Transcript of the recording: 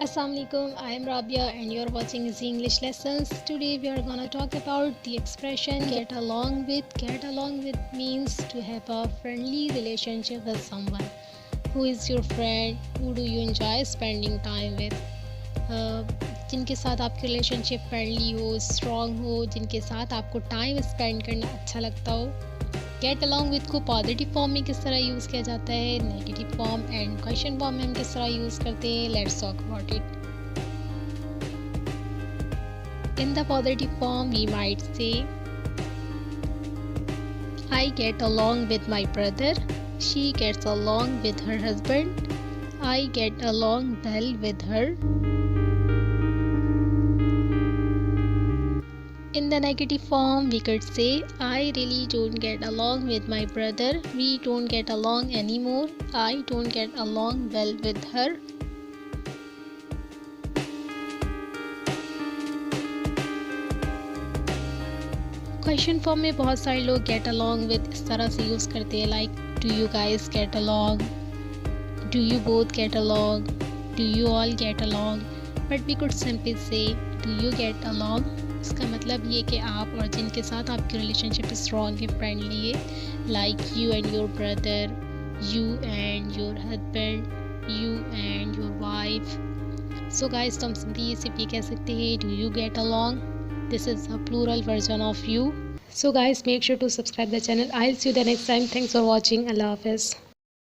Assalamualaikum, I am Rabia and you're watching Easy English Lessons. Today we are gonna talk about the expression get along with. Get along with means to have a friendly relationship with someone. Who is your friend? Who do you enjoy spending time with? जिनके साथ आपकी relationship friendly हो, strong हो, जिनके साथ आपको time spend करना अच्छा लगता हो. गेट अलॉन्ग विद को पॉजिटिव फॉर्म में किस तरह यूज़ किया जाता है, negative form and question form में हम किस तरह यूज़ करते हैं. Let's talk about it. In the positive form we might say I get along with my brother, she gets along with her husband, I get along well with her. In the negative form, we could say, I really don't get along with my brother. We don't get along anymore. I don't get along well with her. Question form में बहुत सारे लोग get along with इस तरह से use करते हैं, like do you guys get along? Do you both get along? Do you all get along? But we could simply say, do you get along? इसका मतलब ये कि आप और जिनके साथ आपकी रिलेशनशिप स्ट्रॉन्ग है, फ्रेंडली है, like you and your brother, you and your husband, you and your wife. So guys, तो हम सिंपली कह सकते हैं do you get along. This is a plural version of you. So guys, make sure to subscribe the channel. I will see you the next time. Thanks for watching. Allah हाफिज़.